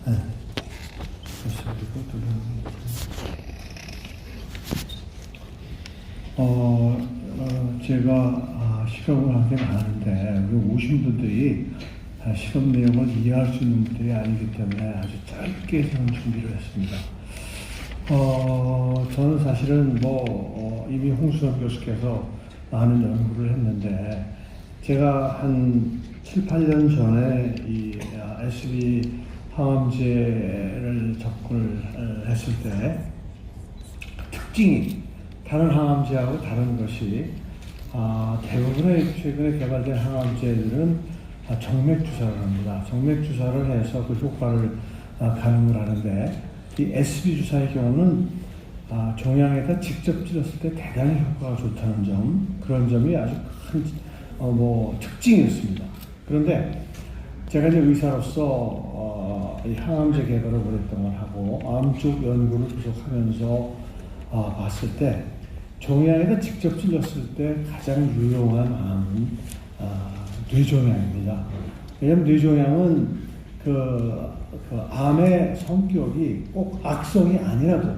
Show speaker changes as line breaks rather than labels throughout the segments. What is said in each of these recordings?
네. 제가 실험을 한 게 많은데, 우리 오신 분들이 실험 내용을 이해할 수 있는 분들이 아니기 때문에 아주 짧게 저는 준비를 했습니다. 저는 사실은 이미 홍수섭 교수께서 많은 연구를 했는데, 제가 한 7, 8년 전에 이 SB 항암제를 접근을 했을 때 특징이 다른 항암제하고 다른 것이 대부분의 최근에 개발된 항암제들은 정맥 주사를 합니다. 정맥 주사를 해서 그 효과를 가늠을 하는데, 이 SB 주사의 경우는 종양에다 직접 찔렀을 때 대단히 효과가 좋다는 점, 그런 점이 아주 큰 특징이었습니다. 그런데 제가 이제 의사로서 이 항암제 개발을 오랫동안 하고 암 쪽 연구를 계속하면서 봤을 때 종양에다 직접 찔렀을 때 가장 유용한 암은 뇌종양입니다. 왜냐하면 뇌종양은 그 암의 성격이 꼭 악성이 아니라도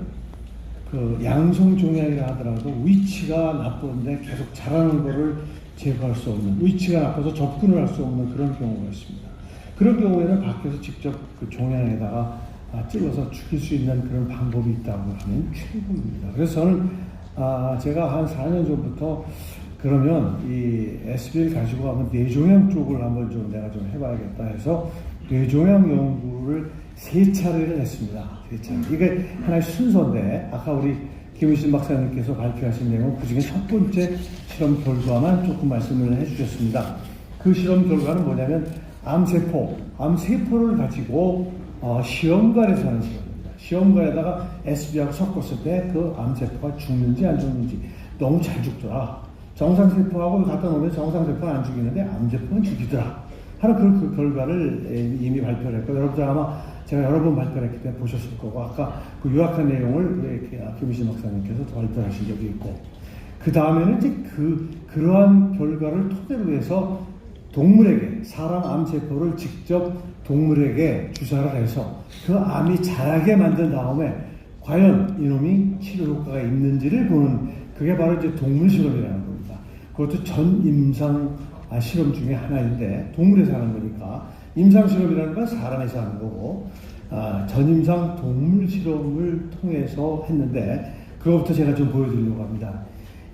양성 종양이라 하더라도 위치가 나쁜데 계속 자라는 거를 제거할 수 없는, 위치가 나빠서 접근을 할 수 없는 그런 경우가 있습니다. 그런 경우에는 밖에서 직접 그 종양에다가 찔러서 죽일 수 있는 그런 방법이 있다고 하면 최고입니다. 그래서 저는 제가 한 4년 전부터 그러면 이 SB를 가지고 한번 뇌종양 쪽을 한번 내가 좀 해봐야겠다 해서 뇌종양 연구를 3차례를 했습니다. 3차례. 이게 하나의 순서인데, 아까 우리 김우신 박사님께서 발표하신 내용은 그 중에 첫 번째 실험 결과만 조금 말씀을 해주셨습니다. 그 실험 결과는 뭐냐면 암세포를 가지고 시험관에서 하는 실험입니다. 시험관에다가 SB하고 섞었을 때 그 암세포가 죽는지 안 죽는지, 너무 잘 죽더라. 정상세포하고 갖다 놓으면 정상세포는 안 죽이는데 암세포는 죽이더라 하는 그 결과를 이미 발표를 했고, 여러분들 아마 제가 여러 번 발표를 했기 때문에 보셨을 거고, 아까 그 요약한 내용을 김우신 박사님께서 발표하신 적이 있고, 그 다음에는 이제 그러한 결과를 토대로 해서 동물에게, 사람 암세포를 직접 동물에게 주사를 해서 그 암이 자라게 만든 다음에 과연 이놈이 치료 효과가 있는지를 보는, 그게 바로 이제 동물 실험이라는 겁니다. 그것도 전임상 실험 중에 하나인데, 동물에서 하는 거니까, 임상 실험이라는 건 사람에서 하는 거고, 전임상 동물 실험을 통해서 했는데, 그것부터 제가 좀 보여드리려고 합니다.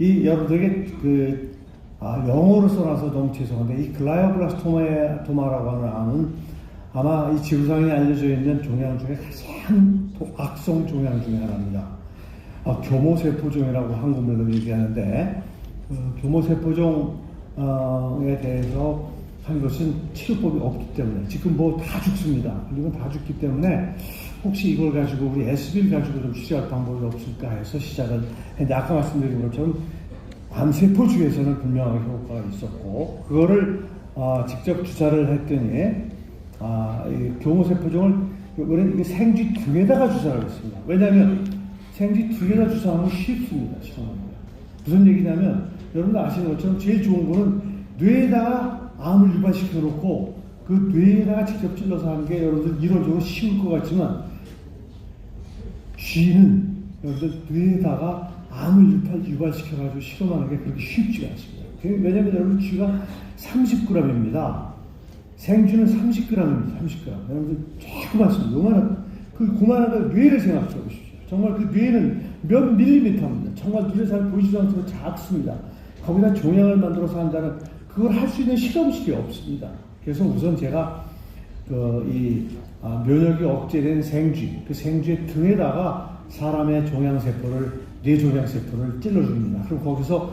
여러분들에게 영어로 써놔서 너무 죄송한데, 이 글라이오블라스토마라고 하는 암은 아마 이 지구상에 알려져 있는 종양 중에 가장 악성 종양 중에 하나입니다. 교모세포종이라고 한국말로 얘기하는데, 교모세포종에 대해서 한 것은 치료법이 없기 때문에 지금 다 죽습니다. 그리고 다 죽기 때문에 혹시 이걸 가지고 우리 SB를 가지고 좀 치료할 방법이 없을까 해서 시작을 했는데, 아까 말씀드린 것처럼 암세포 중에서는 분명하게 효과가 있었고, 그거를 직접 주사를 했더니 이 교모세포종을 이번에 생쥐 등에다가 주사를 했습니다. 왜냐하면 생쥐 등에다 주사하면 쉽습니다. 무슨 얘기냐면, 여러분들 아시는 것처럼 제일 좋은 거는 뇌에다가 암을 유발시켜 놓고 그 뇌에다가 직접 찔러서 하는 게 여러분들 이론적으로 쉬울 것 같지만, 쥐는 여러분들 뇌에다가 암을 유발시켜가지고 실험하는 게 그렇게 쉽지가 않습니다. 왜냐하면 여러분 쥐가 30g입니다. 생쥐는 30g입니다. 30g. 여러분들 조그맣습니다. 요만한, 그만한 뇌를 생각해 보십시오. 정말 그 뇌는 몇 밀리미터입니다. 정말 눈에 잘 보이지도 않도록 작습니다. 거기다 종양을 만들어서 한다는, 그걸 할 수 있는 실험실이 없습니다. 그래서 우선 제가 면역이 억제된 생쥐, 그 생쥐의 등에다가 사람의 종양세포를, 뇌종양세포를 찔러줍니다. 그럼 거기서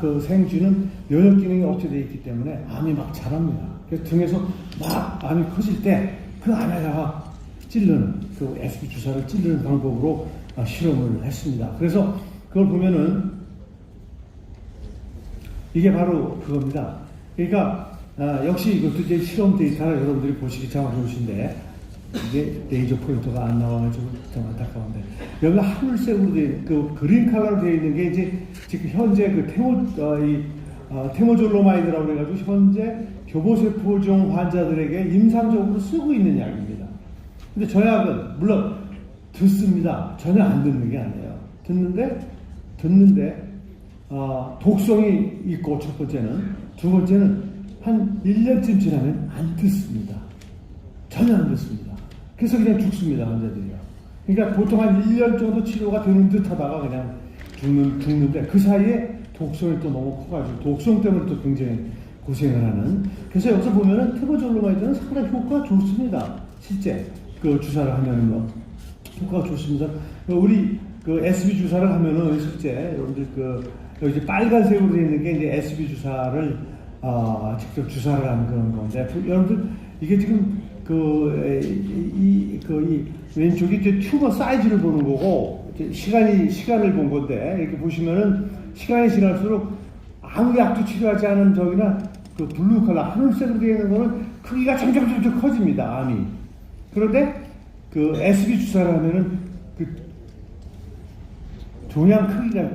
그 생쥐는 면역 기능이 억제되어 있기 때문에 암이 막 자랍니다. 그래서 등에서 막 암이 커질 때 그 암에다가 찔르는, 그 SB 주사를 찌르는 방법으로 실험을 했습니다. 그래서 그걸 보면은 이게 바로 그겁니다. 그러니까 역시 이것도 이제 실험 데이터를 여러분들이 보시기 참 어려우신데, 이게 레이저 포인터가 안 나와가지고 좀 안타까운데, 여기 하늘색으로 그 그린 컬러로 되어 있는 게 이제 지금 현재 그 테모졸로마이드라고 해가지고 현재 교보세포종 환자들에게 임상적으로 쓰고 있는 약입니다. 근데 저 약은 물론 듣습니다. 전혀 안 듣는 게 아니에요. 듣는데 독성이 있고 첫 번째는, 두 번째는 한 1년쯤 지나면 안 듣습니다. 전혀 안 듣습니다. 그래서 그냥 죽습니다, 환자들이요. 그러니까 보통 한 1년 정도 치료가 되는 듯 하다가 그냥 죽는데 그 사이에 독성이 또 너무 커가지고 독성 때문에 또 굉장히 고생을 하는. 그래서 여기서 보면은 테보졸로마이드는 상당히 효과가 좋습니다. 실제 그 주사를 하면은 뭐 효과가 좋습니다. 우리 그 SB 주사를 하면은 실제 여러분들 여기 빨간색으로 되어 있는 게 이제 SB 주사를 직접 주사를 하는 그런 건데, 여러분들 이게 지금 이 왼쪽이 이제 튜버 사이즈를 보는 거고, 시간을 본 건데, 이렇게 보시면은 시간이 지날수록 아무 약도 치료하지 않은 저기나 그 블루 컬러 하늘색으로 되어 있는 거는 크기가 점점 커집니다, 암이. 그런데 그 SB 주사를 하면은 그 종양 크기가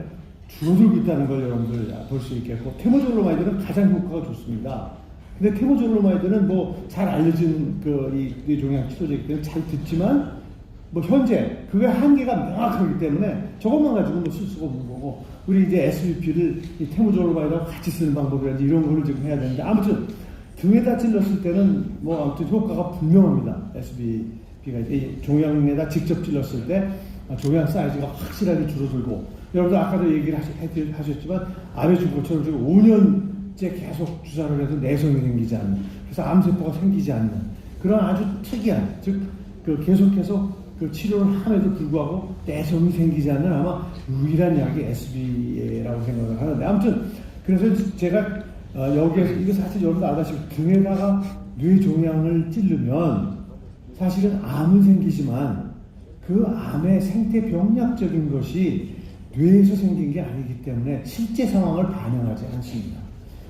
줄어들고 있다는 걸 여러분들 볼 수 있겠고, 테모졸로마이드는 가장 효과가 좋습니다. 근데 테모졸로마이드는 뭐 잘 알려진 이 종양 치료제이기 때문에 잘 듣지만, 뭐 현재 그게 한계가 명확하기 때문에 저것만 가지고 뭐 쓸 수가 없는 거고, 우리 이제 SBP를 이 테모졸로마이드하고 같이 쓰는 방법이라든지 이런 거를 지금 해야 되는데, 아무튼 등에다 찔렀을 때는 뭐 아무튼 효과가 분명합니다. SBP가 종양에다 직접 찔렀을 때 종양 사이즈가 확실하게 줄어들고, 여러분들 아까도 얘기를 하셨지만 암의 중고처럼 지금 5년째 계속 주사를 해도 내성이 생기지 않는, 그래서 암세포가 생기지 않는 그런 아주 특이한, 즉 계속해서 그 치료를 함에도 불구하고 내성이 생기지 않는 아마 유일한 약이 SB라고 생각을 하는데, 아무튼 그래서 제가 여기에서 이거 사실 여러분들 아다시피 등에다가 뇌종양을 찌르면 사실은 암은 생기지만 그 암의 생태병약적인 것이 뇌에서 생긴 게 아니기 때문에 실제 상황을 반영하지 않습니다.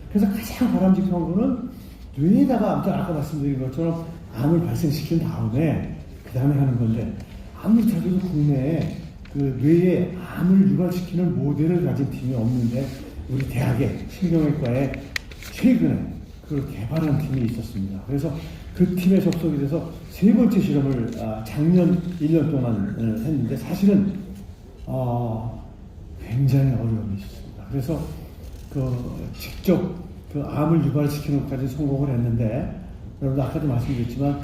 그래서 가장 바람직한 거는 뇌에다가, 아무튼 아까 말씀드린 것처럼 암을 발생시킨 다음에 그 다음에 하는 건데, 아무리 찾아도 국내에 그 뇌에 암을 유발시키는 모델을 가진 팀이 없는데, 우리 대학의 신경외과에 최근에 그걸 개발한 팀이 있었습니다. 그래서 그 팀에 접속이 돼서 세 번째 실험을 작년 1년 동안 했는데, 사실은 굉장히 어려움이 있었습니다. 그래서 직접 암을 유발시키는 것까지 성공을 했는데, 여러분 아까도 말씀드렸지만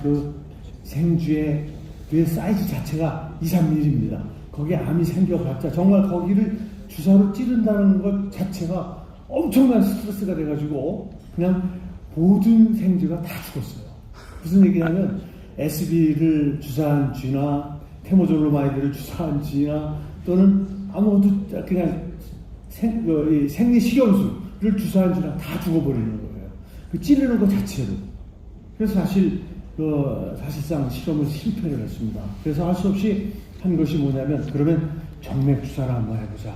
생쥐의 뇌 사이즈 자체가 2-3mm입니다. 거기에 암이 생겨봤자 정말 거기를 주사로 찌른다는 것 자체가 엄청난 스트레스가 돼가지고 그냥 모든 생쥐가 다 죽었어요. 무슨 얘기냐면 SB를 주사한 쥐나 테모졸로마이드를 주사한 쥐나 또는 아무것도 그냥 생리식염수를 주사한 쥐나 다 죽어버리는 거예요. 찌르는 것 자체로. 그래서 사실상 실험을 실패를 했습니다. 그래서 할 수 없이 한 것이 뭐냐면, 그러면 정맥주사를 한번 해보자.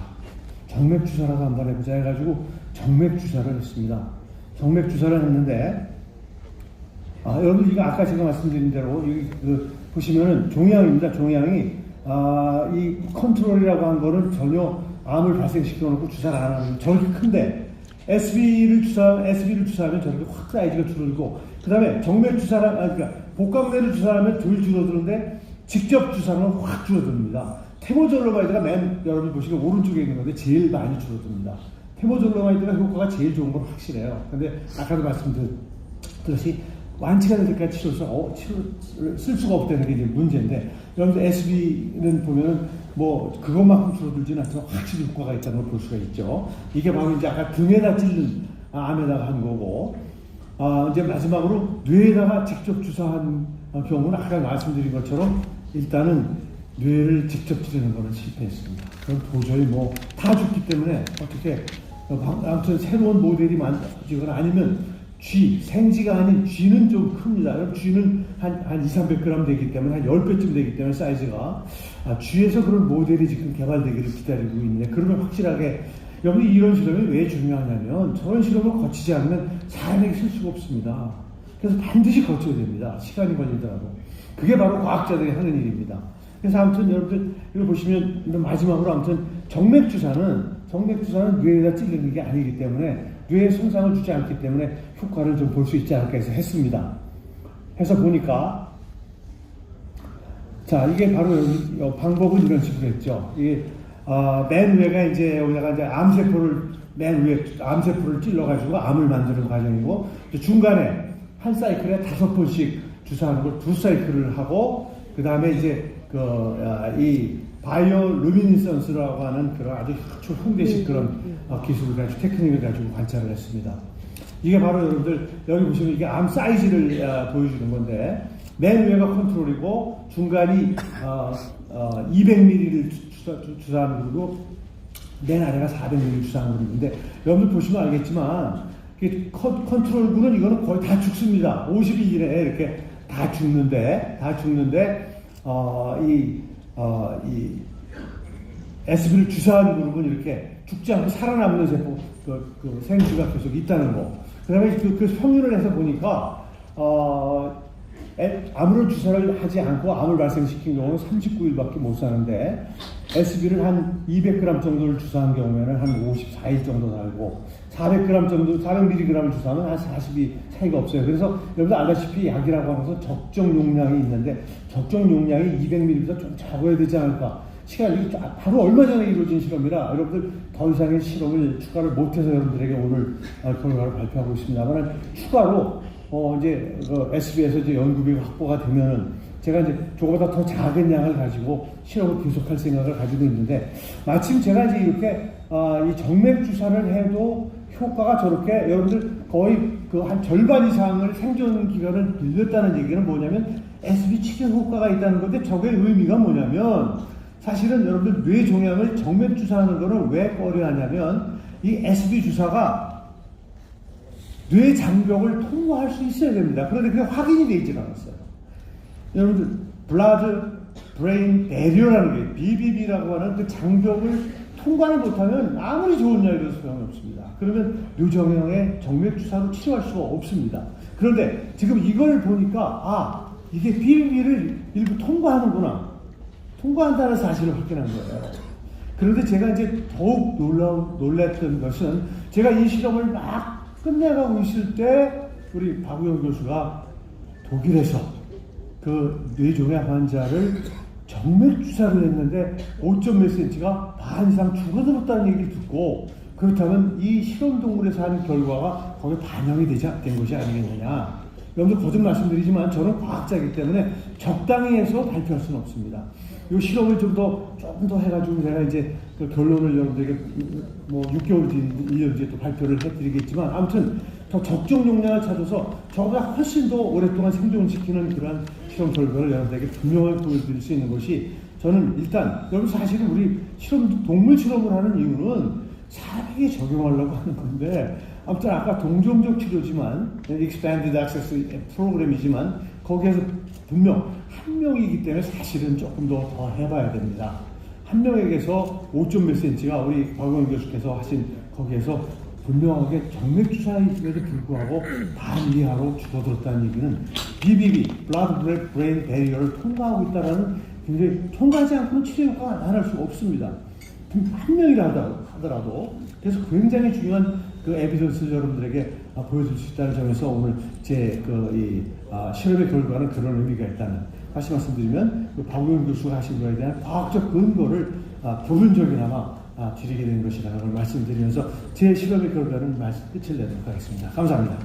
정맥주사라도 한번 해보자 해가지고 정맥주사를 했습니다. 정맥주사를 했는데, 여러분 이거 아까 제가 말씀드린 대로 보시면은 종양입니다. 종양이 이 컨트롤이라고 한 거는 전혀 암을 발생시켜 놓고 주사를 안 하는, 저렇게 큰데 SB를 주사하면 저렇게 확 사이즈가 줄어들고, 그 다음에 그러니까 복강내를 주사하면 덜 줄어드는데 직접 주사는 확 줄어듭니다. 테모졸로마이드가 여러분 보시면 오른쪽에 있는 건데 제일 많이 줄어듭니다. 테모졸로마이드가 효과가 제일 좋은 건 확실해요. 근데 아까도 말씀드렸듯이 완치가 될 때까지 치료를 쓸 수가 없다는 게 이제 문제인데, 여러분들 SB는 보면은 뭐 그것만큼 줄어들지는 않지만 확실히 효과가 있다는 걸 볼 수가 있죠. 이게 바로 이제 아까 등에다 찔른 암에다가 한 거고, 이제 마지막으로 뇌에다가 직접 주사한 경우는 아까 말씀드린 것처럼 일단은 뇌를 직접 찌르는 거는 실패했습니다. 그럼 도저히 뭐 다 죽기 때문에 어떻게, 아무튼 새로운 모델이 만들어지거나 아니면 생쥐가 아닌 쥐는 좀 큽니다. 쥐는 한 200-300g 되기 때문에 한 10배쯤 되기 때문에 사이즈가, 쥐에서 그런 모델이 지금 개발되기를 기다리고 있는데, 그러면 확실하게, 여기 이런 실험이 왜 중요하냐면 저런 실험을 거치지 않으면 사람에게 쓸 수가 없습니다. 그래서 반드시 거쳐야 됩니다. 시간이 걸리더라도. 그게 바로 과학자들이 하는 일입니다. 그래서 아무튼 여러분들 이거 보시면 마지막으로 아무튼 정맥주사는 뇌에다 찔리는 게 아니기 때문에 뇌에 손상을 주지 않기 때문에 효과를 좀 볼 수 있지 않을까 해서 했습니다. 해서 보니까 자, 이게 바로 방법은 이런 식으로 했죠. 이게 맨 위에가 이제 여기다가 이제 맨 위에 암세포를 찔러가지고 암을 만드는 과정이고, 중간에 한 사이클에 5번씩 주사하는 걸 2사이클을 하고, 그 다음에 이제 이 바이오 루미니선스라고 하는 그런 아주 홍대식 그런 기술을 가지고 테크닉을 가지고 관찰을 했습니다. 이게 바로 여러분들 여기 보시면 이게 암 사이즈를 보여주는 건데, 맨 위에가 컨트롤이고 중간이 200ml를 주사하는 그룹이고 맨 아래가 400ml 주사하는 그룹인데, 여러분들 보시면 알겠지만 컨트롤군은 이거는 거의 다 죽습니다. 52일에 이렇게 다 죽는데 이 SB를 주사한 그룹은 이렇게 죽지 않고 살아남는 세포 그 생쥐가 계속 있다는 거. 그다음에 그 평균을 해서 보니까 암으로 주사를 하지 않고 암을 발생시킨 경우는 39일밖에 못 사는데, SB를 한 200g 정도를 주사한 경우에는 한 54일 정도 살고, 400g 정도, 400mg을 주사하면 한 40일 차이가 없어요. 그래서 여러분들 알다시피 약이라고 하면서 적정 용량이 있는데, 적정 용량이 200ml보다 좀 적어야 되지 않을까. 시간이 바로 얼마 전에 이루어진 실험이라 여러분들 더 이상의 실험을 추가를 못해서 여러분들에게 오늘 결과를 발표하고 있습니다만, 추가로 이제 SB에서 이제 연구비가 확보가 되면은 제가 이제 저거보다 더 작은 양을 가지고 실험을 계속할 생각을 가지고 있는데, 마침 제가 이제 이렇게 이 정맥 주사를 해도 효과가 저렇게 여러분들 거의 그 한 절반 이상을 생존 기간을 늘렸다는 얘기는 뭐냐면 SB 치료 효과가 있다는 건데, 저게 의미가 뭐냐면 사실은 여러분들 뇌 종양을 정맥 주사하는 거는 왜 꺼려하냐면, 이 SB 주사가 뇌 장벽을 통과할 수 있어야 됩니다. 그런데 그게 확인이 되지 않았어요. 여러분들 블라드 브레인 배리어라는 게 BBB라고 하는 그 장벽을 통과를 못하면 아무리 좋은 약이라도 소용이 없습니다. 그러면 뇌종양의 정맥 주사로 치료할 수가 없습니다. 그런데 지금 이걸 보니까 이게 BBB를 일부 통과한다는 사실을 확인한 거예요. 그런데 제가 이제 더욱 놀랐던 것은, 제가 이 실험을 막 끝내가고 있을 때 우리 박우영 교수가 독일에서 그 뇌종양 환자를 정맥 주사를 했는데 5점 몇 cm가 반 이상 죽어들었다는 얘기를 듣고, 그렇다면 이 실험 동물에서 하는 결과가 거기에 반영이 된 것이 아니겠느냐. 여러분들 거듭 말씀드리지만 저는 과학자이기 때문에 적당히 해서 발표할 수는 없습니다. 이 실험을 조금 더 해가지고 제가 이제 그 결론을 여러분들에게 뭐 6개월 뒤, 1년 뒤에 또 발표를 해드리겠지만, 아무튼 더 적정 용량을 찾아서 저보다 훨씬 더 오랫동안 생존시키는 그러한 실험 결과를 여러분들에게 분명하게 보여드릴 수 있는 것이, 저는 일단 여러분 사실은 우리 동물 실험을 하는 이유는 사람에게 적용하려고 하는 건데, 아무튼 아까 동종적 치료지만 Expanded Access 프로그램이지만 거기에서 분명 한 명이기 때문에 사실은 조금 더 해봐야 됩니다. 한 명에게서 5점 몇 cm가 우리 박우영 교수께서 하신 거기에서 분명하게 정맥 주사임에도 불구하고 반 이하로 죽어들었다는 얘기는 BBB, Blood Brain Barrier를 통과하고 있다는, 굉장히 통과하지 않고는 치료 효과가 나타날 수가 없습니다. 한 명이라 하더라도. 그래서 굉장히 중요한 그 에비던스를 여러분들에게 보여줄 수 있다는 점에서 오늘 제 실험의 결과는 그런 의미가 있다는 다시 말씀드리면, 그 박우영 교수가 하신 거에 대한 과학적 근거를 부분적이나마 드리게 된 것이라는 걸 말씀드리면서 제 실험의 결과는 끝을 내도록 하겠습니다. 감사합니다.